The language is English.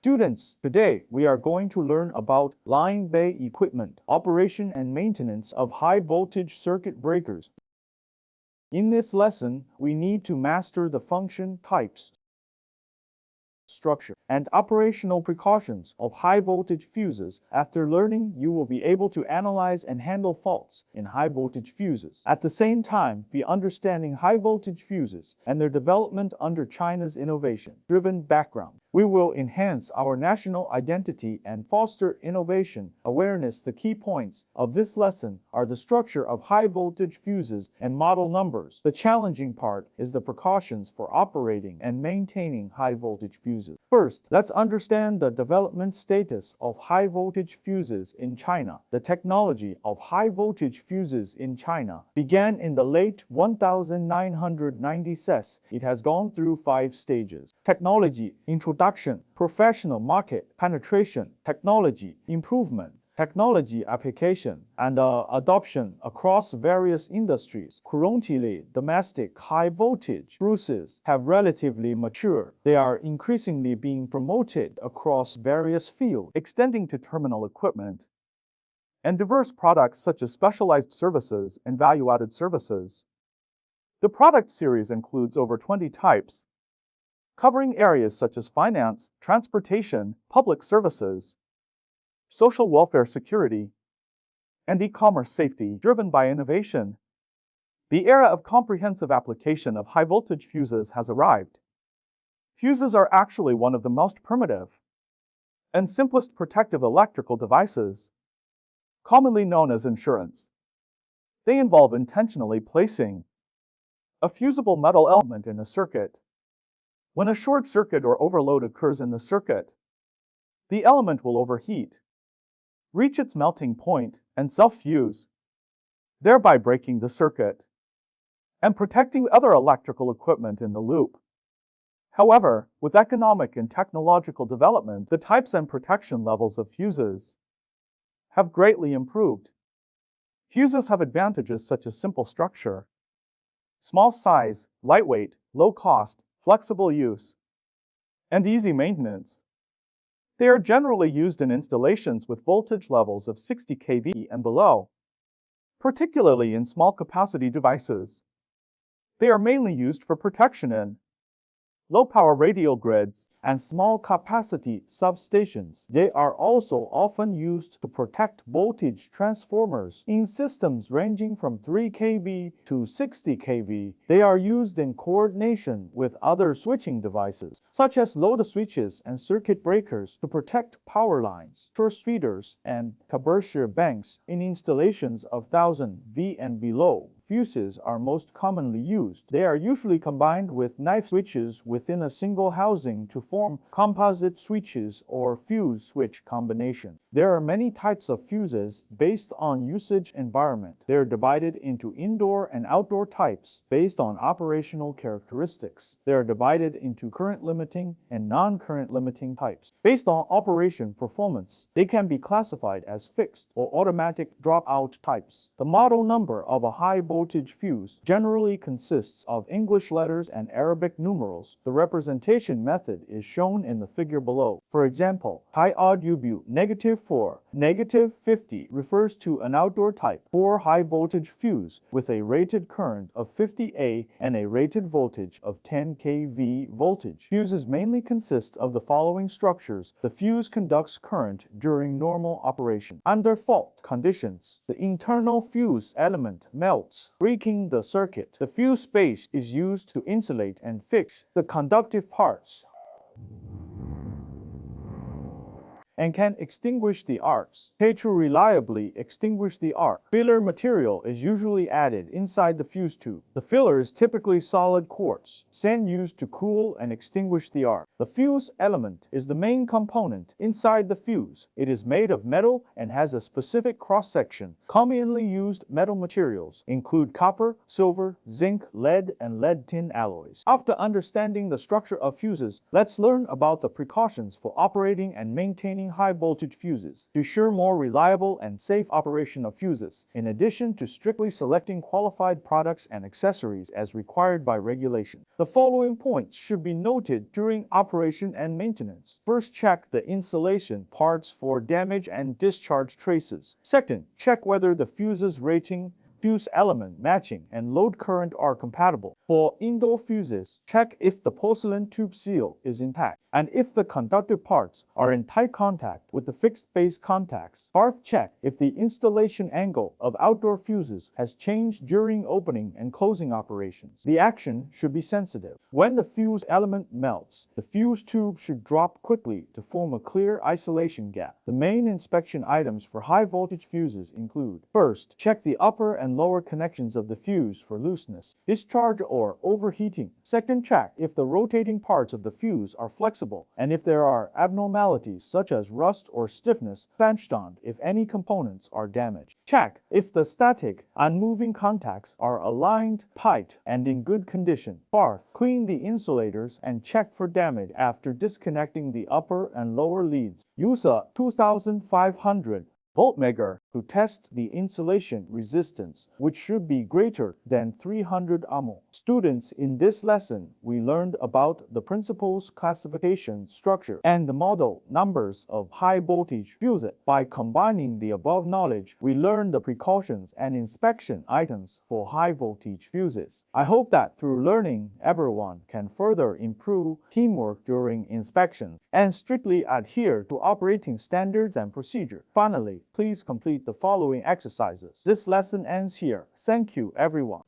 Students, today we are going to learn about line bay equipment, operation and maintenance of high voltage circuit breakers. In this lesson, we need to master the function types, structure, and operational precautions of high-voltage fuses. After learning, you will be able to analyze and handle faults in high-voltage fuses. At the same time, be understanding high-voltage fuses and their development under China's innovation-driven background. We will enhance our national identity and foster innovation awareness. The key points of this lesson are the structure of high-voltage fuses and model numbers. The challenging part is the precautions for operating and maintaining high-voltage fuses. First, let's understand the development status of high-voltage fuses in China. The technology of high-voltage fuses in China began in the late 1990s. It has gone through 5 stages: technology introduction, professional market penetration, technology improvement, technology application, and adoption across various industries. Currently, domestic high-voltage fuses have relatively matured. They are increasingly being promoted across various fields, extending to terminal equipment and diverse products such as specialized services and value-added services. The product series includes over 20 types, covering areas such as finance, transportation, public services, social welfare security, and e-commerce safety. Driven by innovation, the era of comprehensive application of high-voltage fuses has arrived. Fuses are actually one of the most primitive and simplest protective electrical devices, commonly known as insurance. They involve intentionally placing a fusible metal element in a circuit. When a short circuit or overload occurs in the circuit, the element will overheat, reach its melting point, and self-fuse, thereby breaking the circuit and protecting other electrical equipment in the loop. However, with economic and technological development, the types and protection levels of fuses have greatly improved. Fuses have advantages such as simple structure, small size, lightweight, low cost, flexible use, and easy maintenance. They are generally used in installations with voltage levels of 60 kV and below, particularly in small capacity devices. They are mainly used for protection in low-power radial grids and small-capacity substations. They are also often used to protect voltage transformers in systems ranging from 3 kV to 60 kV. They are used in coordination with other switching devices, such as load switches and circuit breakers, to protect power lines, source feeders, and capacitor banks. In installations of 1000 V and below, fuses are most commonly used. They are usually combined with knife switches within a single housing to form composite switches or fuse switch combination. There are many types of fuses based on usage environment. They are divided into indoor and outdoor types based on operational characteristics. They are divided into current limiting and non-current limiting types. Based on operation performance, they can be classified as fixed or automatic dropout types. The model number of a high-voltage fuse generally consists of English letters and Arabic numerals. The representation method is shown in the figure below. For example, high-odd U-Bu -4, -50 refers to an outdoor type 4 high-voltage fuse with a rated current of 50 A and a rated voltage of 10 kV voltage. Fuses mainly consist of the following structures. The fuse conducts current during normal operation. Under fault conditions, the internal fuse element melts, breaking the circuit. The fuse base is used to insulate and fix the conductive parts and can extinguish the arcs. To reliably extinguish the arc, filler material is usually added inside the fuse tube. The filler is typically solid quartz, sand used to cool and extinguish the arc. The fuse element is the main component inside the fuse. It is made of metal and has a specific cross-section. Commonly used metal materials include copper, silver, zinc, lead, and lead-tin alloys. After understanding the structure of fuses, let's learn about the precautions for operating and maintaining maintaining high voltage fuses to ensure more reliable and safe operation of fuses, in addition to strictly selecting qualified products and accessories as required by regulation. The following points should be noted during operation and maintenance. First, check the insulation parts for damage and discharge traces. Second, check whether the fuse's rating, fuse element matching, and load current are compatible. For indoor fuses, check if the porcelain tube seal is intact and if the conductive parts are in tight contact with the fixed base contacts. Fourth, check if the installation angle of outdoor fuses has changed during opening and closing operations. The action should be sensitive. When the fuse element melts, the fuse tube should drop quickly to form a clear isolation gap. The main inspection items for high voltage fuses include: first, check the upper and lower connections of the fuse for looseness, discharge, or overheating. Second, check if the rotating parts of the fuse are flexible and if there are abnormalities such as rust or stiffness. Feinstand if any components are damaged. Check if the static and moving contacts are aligned, tight, and in good condition. Fourth, clean the insulators and check for damage after disconnecting the upper and lower leads. Use a 2500 voltmeter to test the insulation resistance, which should be greater than 300 ohm. Students, in this lesson, we learned about the principles, classification, structure, and the model numbers of high voltage fuses. By combining the above knowledge, we learned the precautions and inspection items for high voltage fuses. I hope that through learning, everyone can further improve teamwork during inspection and strictly adhere to operating standards and procedure. Finally, please complete the following exercises. This lesson ends here. Thank you, everyone.